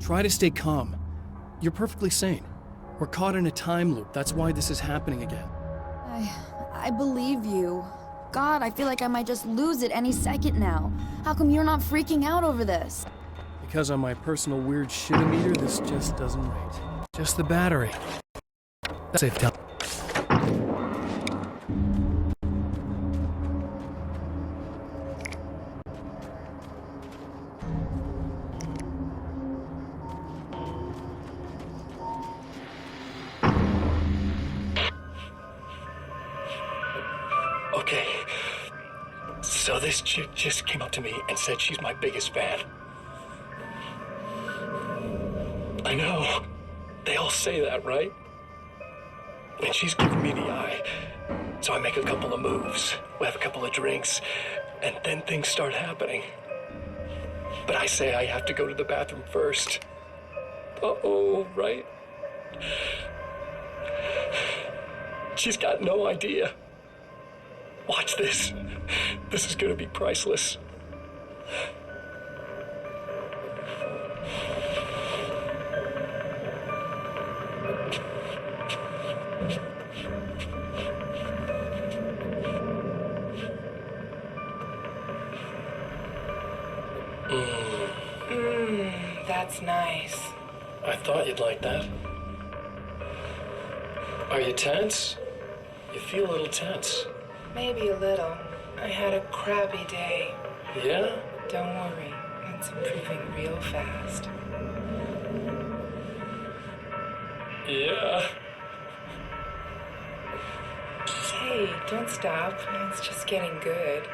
Try to stay calm. You're perfectly sane. We're caught in a time loop. That's why this is happening again. I believe you. God, I feel like I might just lose it any second now. How come you're not freaking out over this? Because on my personal weird shit-o-meter, this just doesn't rate. Just the battery. That's safe time. Okay, so this chick just came up to me and said she's my biggest fan. I know, they all say that, right? And she's giving me the eye. So I make a couple of moves, we have a couple of drinks, and then things start happening. But I say I have to go to the bathroom first. Uh-oh, right? She's got no idea. Watch this. This is gonna be priceless. That's nice. I thought you'd like that. Are you tense? You feel a little tense. Maybe a little. I had a crappy day. Yeah? Don't worry, it's improving real fast. Yeah. Hey, don't stop. It's just getting good.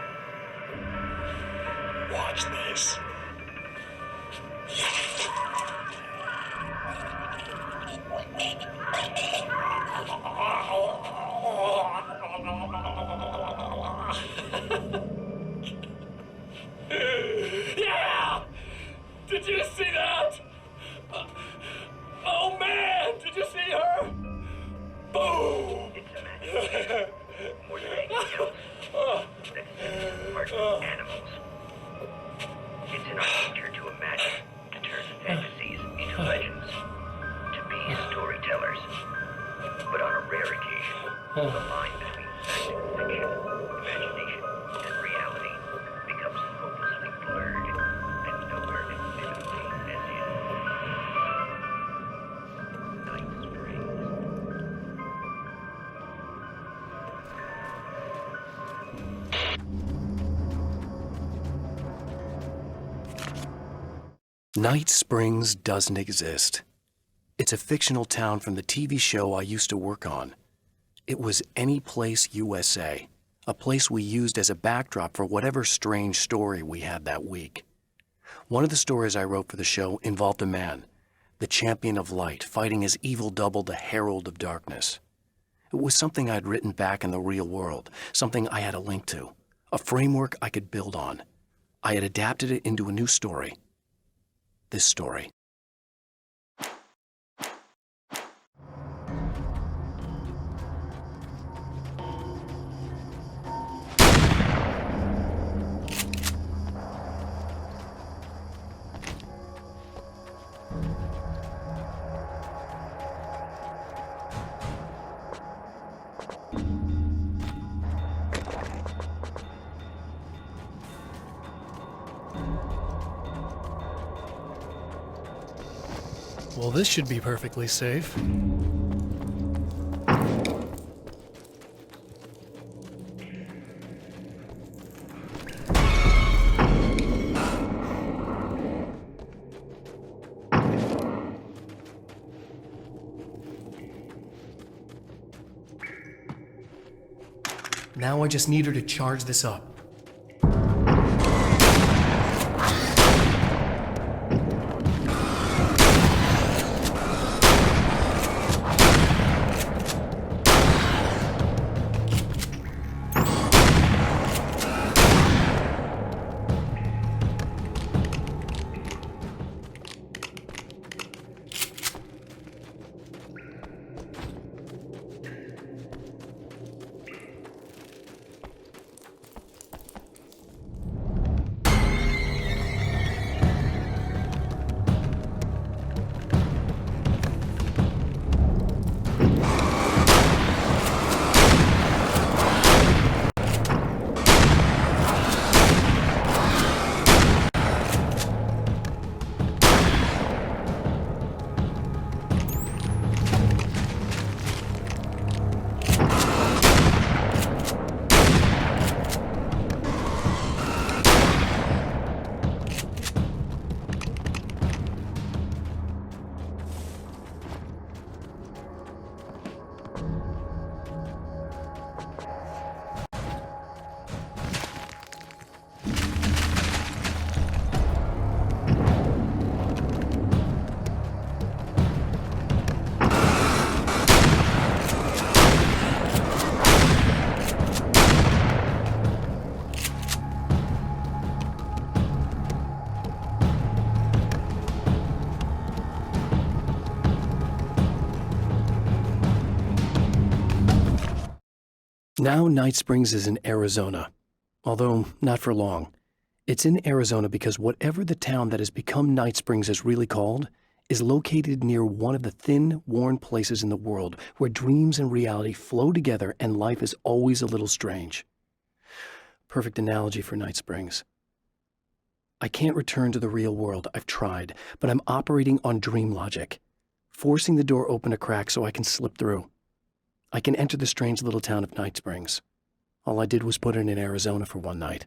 Watch this. Yeah! Did you see that? Oh man, did you see her? Boom! More than anything else, that are animals. It's in our nature to imagine, to turn fantasies into legends, to be storytellers. But on a rare occasion, the line between fact and fiction, imagination and reality becomes hopelessly blurred, and nowhere convincingly as in Night Springs. Night Springs doesn't exist. It's a fictional town from the TV show I used to work on. It was Any Place USA, a place we used as a backdrop for whatever strange story we had that week. One of the stories I wrote for the show involved a man, the champion of light, fighting his evil double, the Herald of Darkness. It was something I'd written back in the real world, something I had a link to, a framework I could build on. I had adapted it into a new story. This story. Well, this should be perfectly safe. Now I just need her to charge this up. Now Night Springs is in Arizona, although not for long. It's in Arizona because whatever the town that has become Night Springs is really called is located near one of the thin, worn places in the world where dreams and reality flow together and life is always a little strange. Perfect analogy for Night Springs. I can't return to the real world. I've tried, but I'm operating on dream logic, forcing the door open a crack so I can slip through. I can enter the strange little town of Night Springs. All I did was put it in Arizona for one night.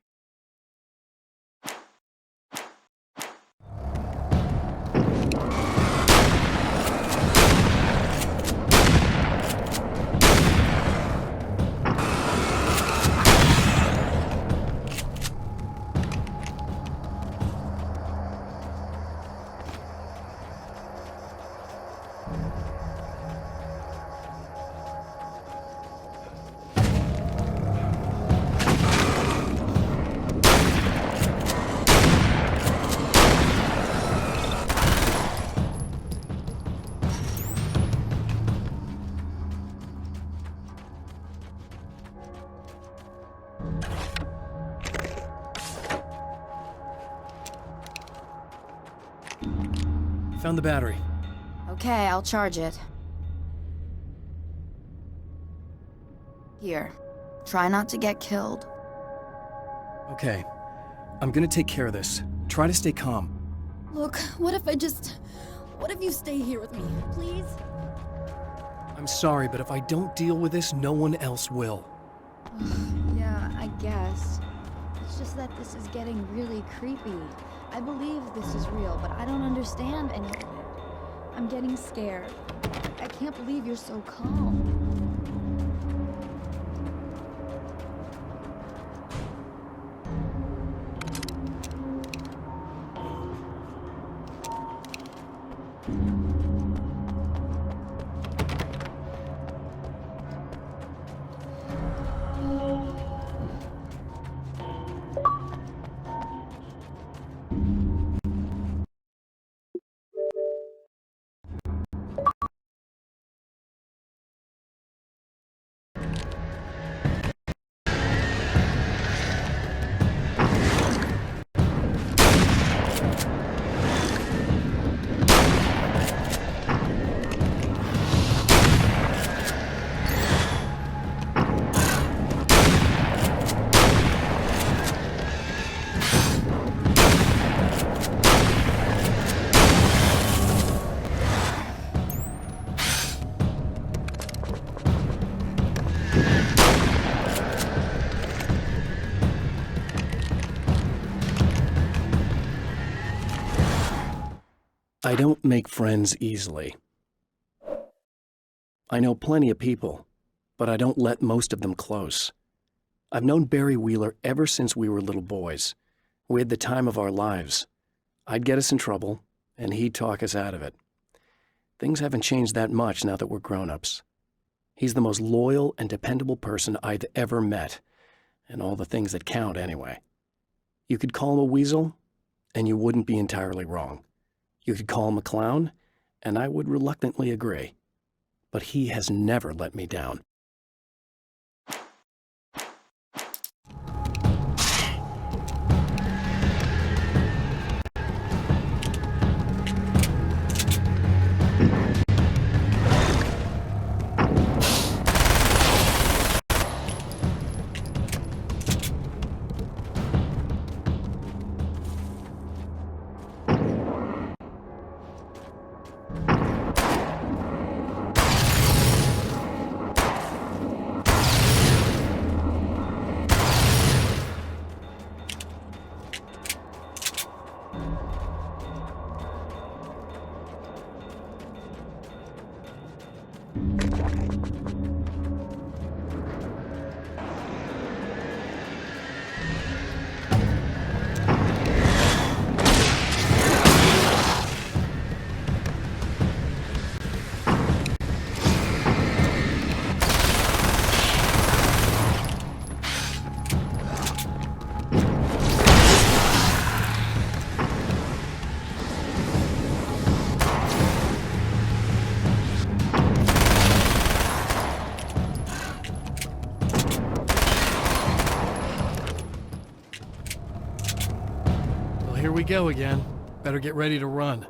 Found the battery. Okay, I'll charge it. Here. Try not to get killed. Okay. I'm gonna take care of this. Try to stay calm. Look, what if you stay here with me, please? I'm sorry, but if I don't deal with this, no one else will. Yeah, I guess. It's just that this is getting really creepy. I believe this is real, but I don't understand any of it. I'm getting scared. I can't believe you're so calm. I don't make friends easily. I know plenty of people, but I don't let most of them close. I've known Barry Wheeler ever since we were little boys. We had the time of our lives. I'd get us in trouble, and he'd talk us out of it. Things haven't changed that much now that we're grown-ups. He's the most loyal and dependable person I've ever met, and all the things that count anyway. You could call him a weasel, and you wouldn't be entirely wrong. You could call him a clown, and I would reluctantly agree. But he has never let me down. go again. Better get ready to run.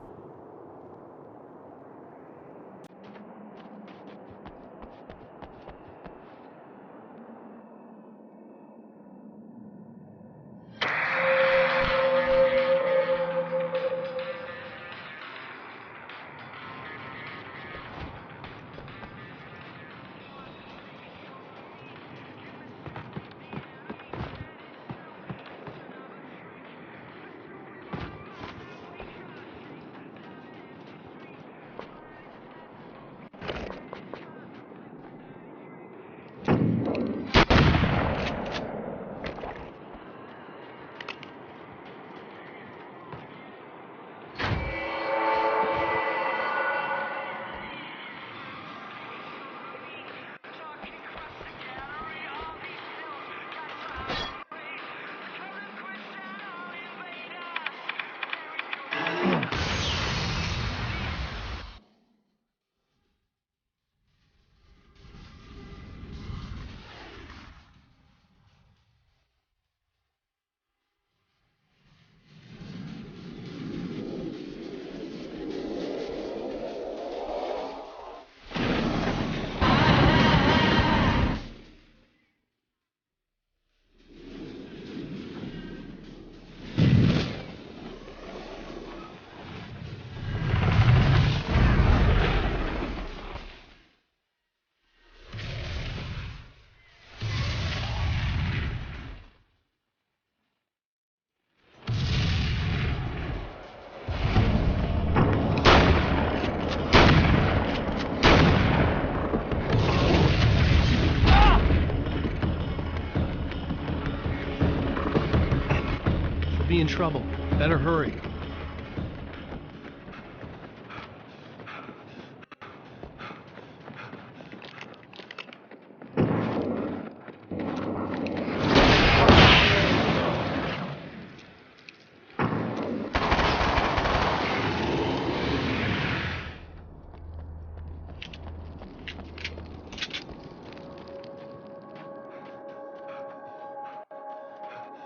Be in trouble. Better hurry.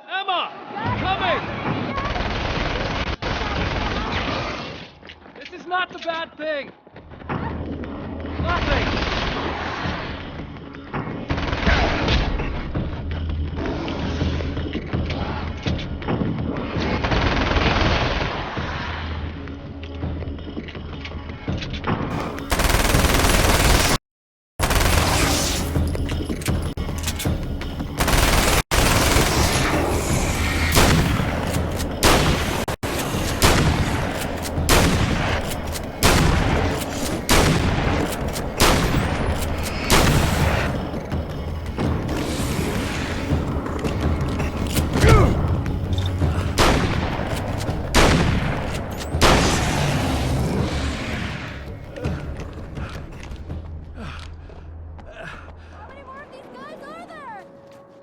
Emma! Coming! This is not the bad thing! Nothing!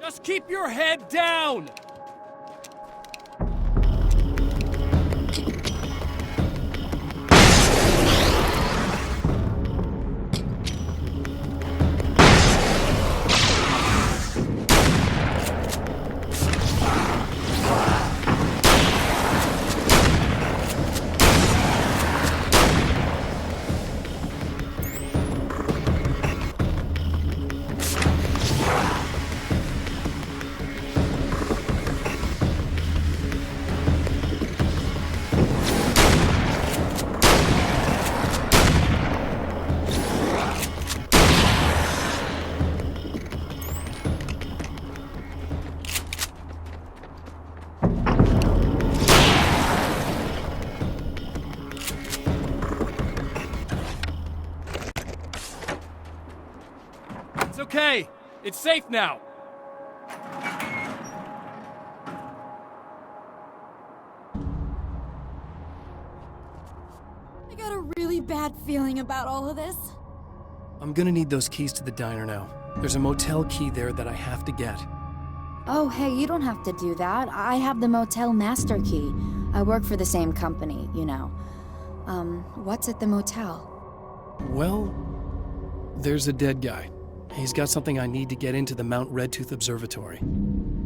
Just keep your head down! It's okay. It's safe now. I got a really bad feeling about all of this. I'm gonna need those keys to the diner now. There's a motel key there that I have to get. Oh, hey, you don't have to do that. I have the motel master key. I work for the same company, you know. What's at the motel? Well, there's a dead guy. He's got something I need to get into the Mount Redtooth Observatory.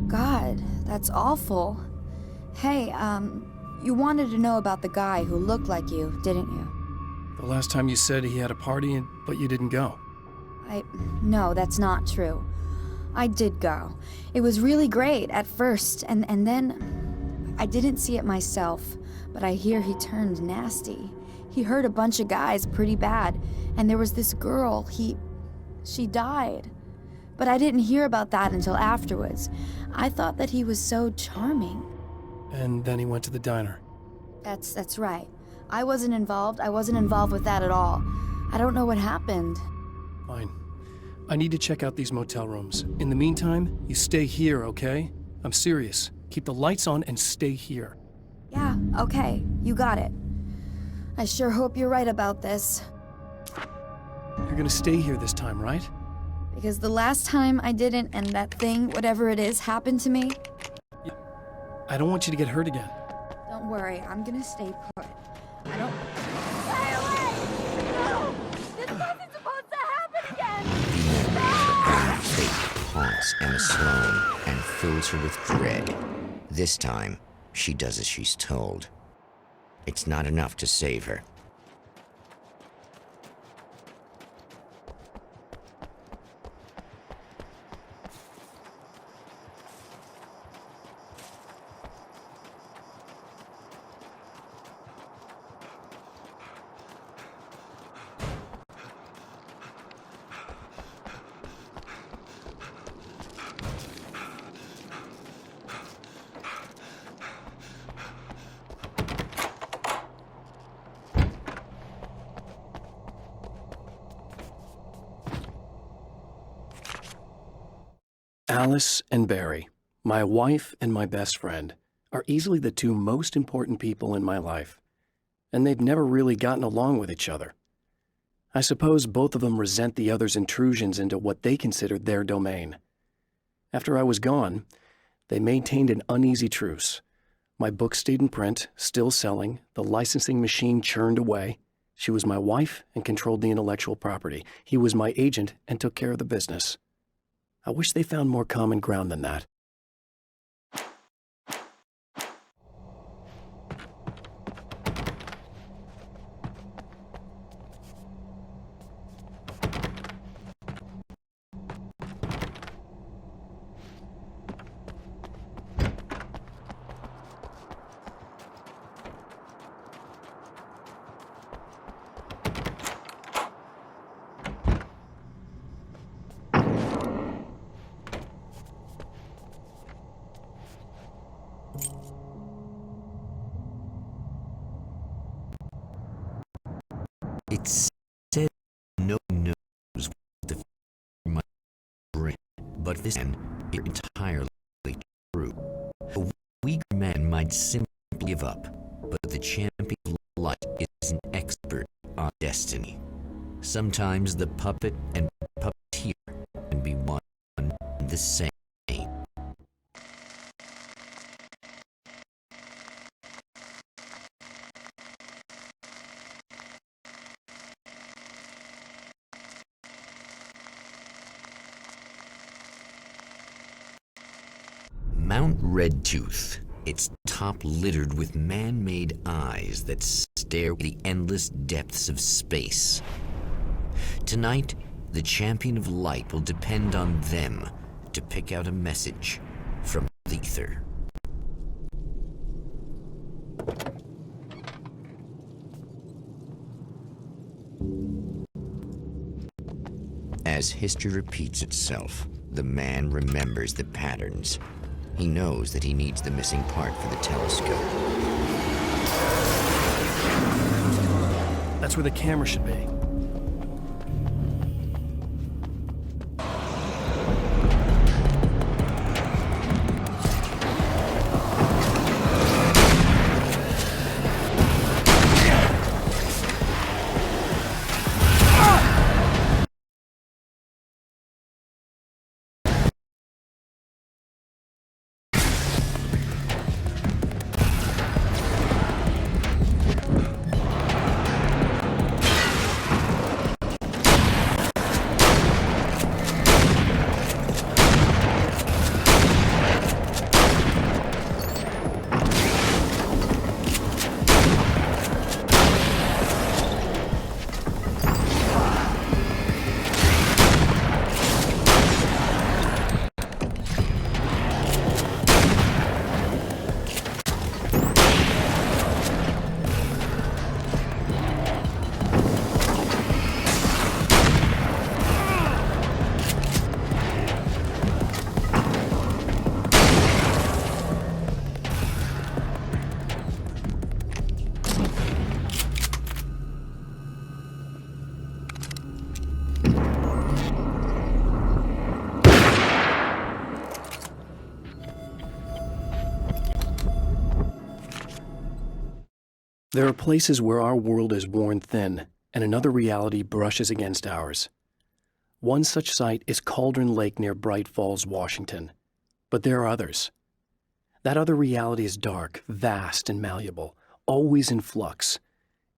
God, that's awful. Hey, You wanted to know about the guy who looked like you, didn't you? The last time you said he had a party, but you didn't go. No, that's not true. I did go. It was really great at first, and then I didn't see it myself, but I hear he turned nasty. He hurt a bunch of guys pretty bad, and there was this girl, she died. But I didn't hear about that until afterwards. I thought that he was so charming. And then he went to the diner. That's right. I wasn't involved with that at all. I don't know what happened. Fine. I need to check out these motel rooms. In the meantime, you stay here, okay? I'm serious. Keep the lights on and stay here. Yeah, okay, you got it. I sure hope you're right about this. You're gonna stay here this time, right? Because the last time I didn't, and that thing, whatever it is, happened to me. I don't want you to get hurt again. Don't worry, I'm gonna stay put. I don't... Stay away! No! This wasn't supposed to happen again! And fate haunts Emma Sloan and fills her with dread. This time, she does as she's told. It's not enough to save her. Alice and Barry, my wife and my best friend, are easily the two most important people in my life, and they've never really gotten along with each other. I suppose both of them resent the other's intrusions into what they considered their domain. After I was gone, they maintained an uneasy truce. My book stayed in print, still selling, the licensing machine churned away. She was my wife and controlled the intellectual property. He was my agent and took care of the business. I wish they found more common ground than that. It's said no one knows what the future might bring, but this is entirely true. A weak man might simply give up, but the champion of light is an expert on destiny. Sometimes the puppet and puppeteer can be one and the same. Mount Redtooth, its top littered with man-made eyes that stare at the endless depths of space. Tonight, the champion of light will depend on them to pick out a message from the ether. As history repeats itself, the man remembers the patterns. He knows that he needs the missing part for the telescope. That's where the camera should be. There are places where our world is worn thin and another reality brushes against ours. One such site is Cauldron Lake near Bright Falls, Washington. But there are others. That other reality is dark, vast, and malleable, always in flux.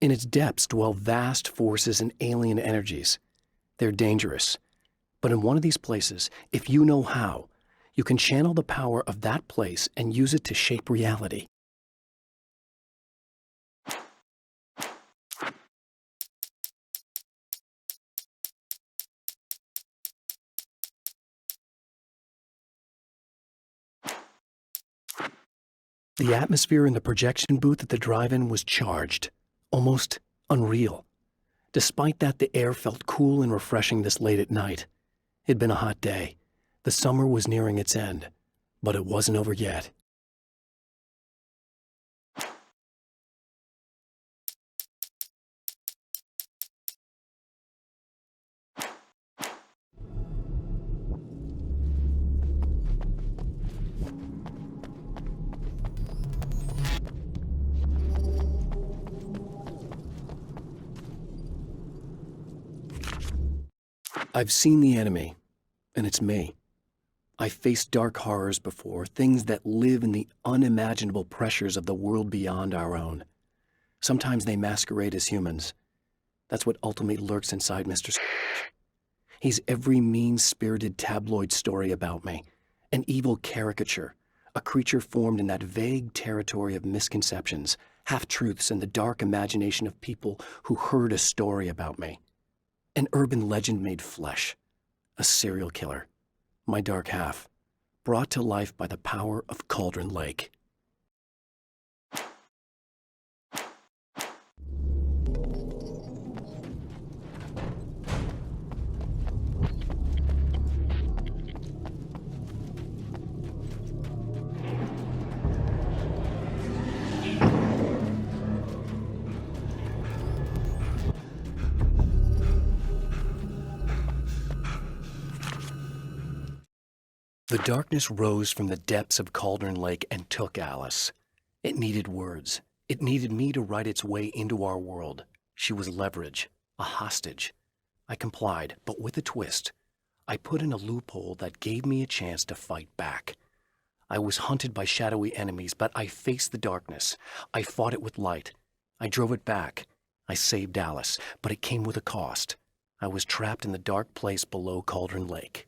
In its depths dwell vast forces and alien energies. They're dangerous. But in one of these places, if you know how, you can channel the power of that place and use it to shape reality. The atmosphere in the projection booth at the drive-in was charged, almost unreal. Despite that, the air felt cool and refreshing this late at night. It'd been a hot day. The summer was nearing its end, but it wasn't over yet. I've seen the enemy, and it's me. I've faced dark horrors before, things that live in the unimaginable pressures of the world beyond our own. Sometimes they masquerade as humans. That's what ultimately lurks inside Mr. Scrooge. He's every mean-spirited tabloid story about me, an evil caricature, a creature formed in that vague territory of misconceptions, half-truths, and the dark imagination of people who heard a story about me. An urban legend made flesh, a serial killer, my dark half, brought to life by the power of Cauldron Lake. The darkness rose from the depths of Cauldron Lake and took Alice. It needed words. It needed me to write its way into our world. She was leverage, a hostage. I complied, but with a twist. I put in a loophole that gave me a chance to fight back. I was hunted by shadowy enemies, but I faced the darkness. I fought it with light. I drove it back. I saved Alice, but it came with a cost. I was trapped in the dark place below Cauldron Lake.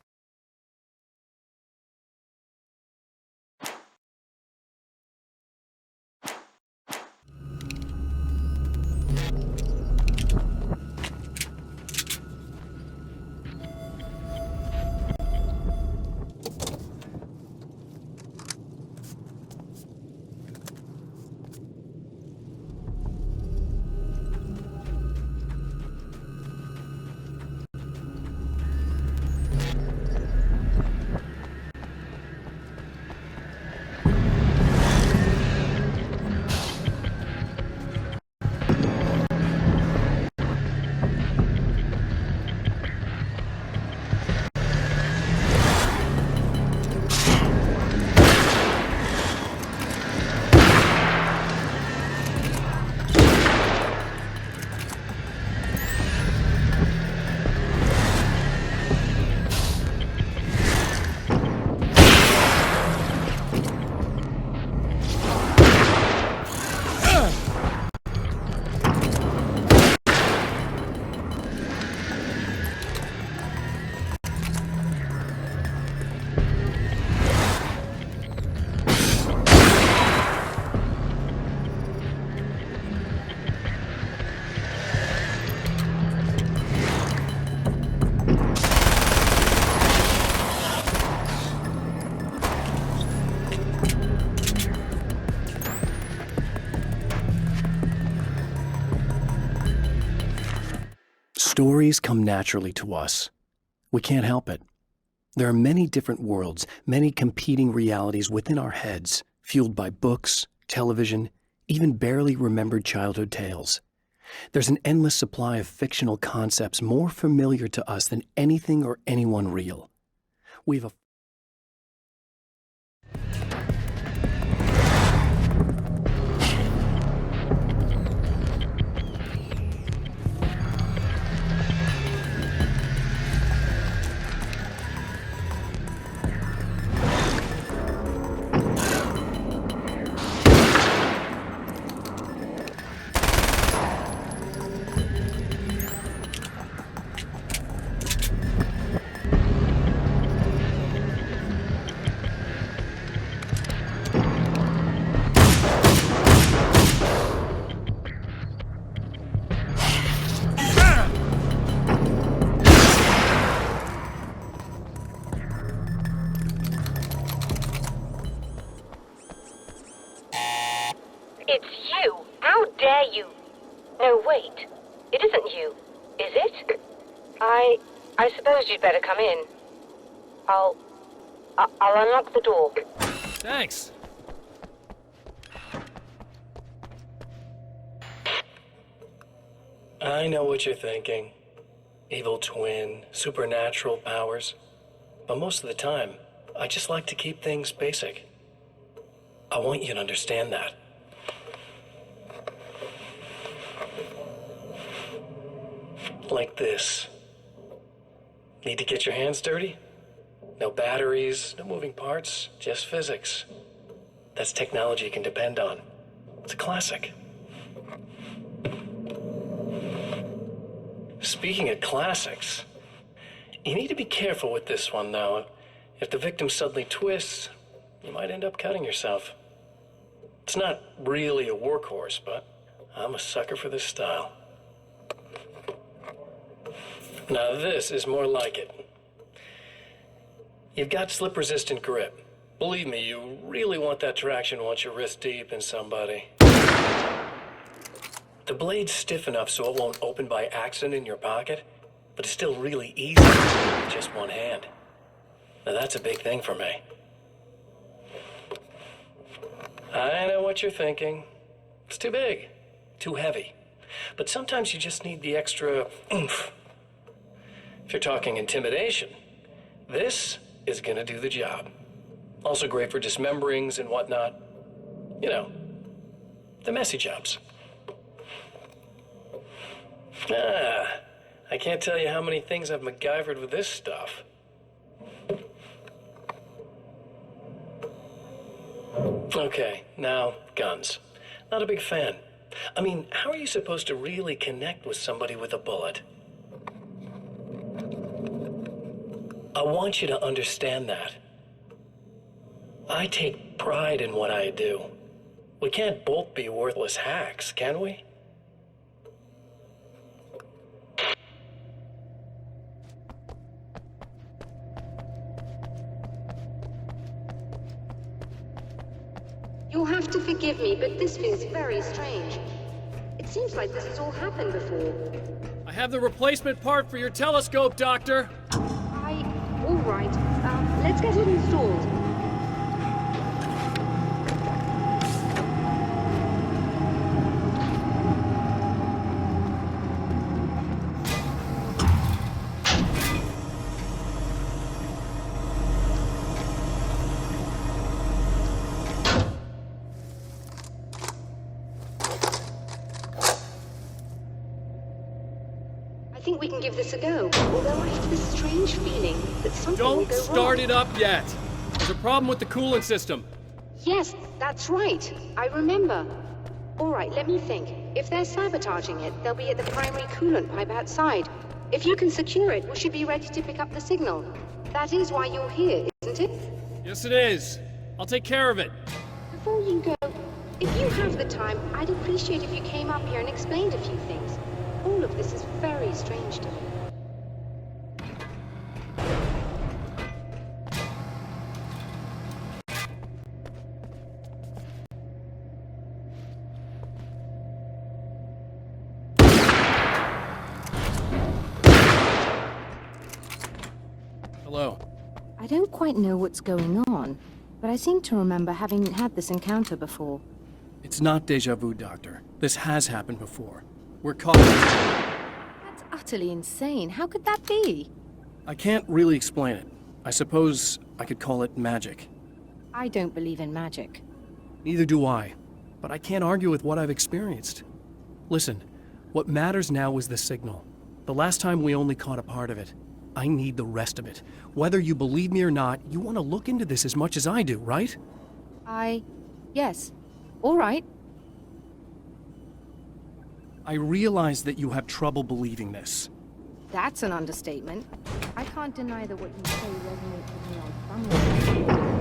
Stories come naturally to us. We can't help it. There are many different worlds, many competing realities within our heads, fueled by books, television, even barely remembered childhood tales. There's an endless supply of fictional concepts more familiar to us than anything or anyone real. We've a It isn't you, is it? I suppose you'd better come in. I'll unlock the door. Thanks. I know what you're thinking. Evil twin, supernatural powers. But most of the time, I just like to keep things basic. I want you to understand that. Like this. Need to get your hands dirty? No batteries, no moving parts, just physics. That's technology you can depend on. It's a classic. Speaking of classics, you need to be careful with this one, though. If the victim suddenly twists, you might end up cutting yourself. It's not really a workhorse, but I'm a sucker for this style. Now this is more like it. You've got slip-resistant grip. Believe me, you really want that traction once you're wrist deep in somebody. The blade's stiff enough so it won't open by accident in your pocket, but it's still really easy to do with just one hand. Now that's a big thing for me. I know what you're thinking. It's too big, too heavy. But sometimes you just need the extra oomph. If you're talking intimidation, this is gonna do the job. Also great for dismemberings and whatnot. You know, the messy jobs. I can't tell you how many things I've MacGyvered with this stuff. Okay, now, guns. Not a big fan. I mean, how are you supposed to really connect with somebody with a bullet? I want you to understand that. I take pride in what I do. We can't both be worthless hacks, can we? You'll have to forgive me, but this feels very strange. It seems like this has all happened before. I have the replacement part for your telescope, Doctor. All right. Let's get it installed. I think we can give this a go, although I have this strange feeling that something will Don't go start wrong. it up yet. There's a problem with the coolant system. Yes, that's right. I remember. All right, let me think. If they're sabotaging it, they'll be at the primary coolant pipe outside. If you can secure it, we should be ready to pick up the signal. That is why you're here, isn't it? Yes, it is. I'll take care of it. Before you go, if you have the time, I'd appreciate if you came up here and explained a few things. All of this is very strange to me. Hello. I don't quite know what's going on, but I seem to remember having had this encounter before. It's not deja vu, Doctor. This has happened before. We're caught. That's utterly insane. How could that be? I can't really explain it. I suppose I could call it magic. I don't believe in magic. Neither do I. But I can't argue with what I've experienced. Listen, what matters now is the signal. The last time we only caught a part of it. I need the rest of it. Whether you believe me or not, you want to look into this as much as I do, right? Yes. All right. I realize that you have trouble believing this. That's an understatement. I can't deny that what you say resonates with me on some level.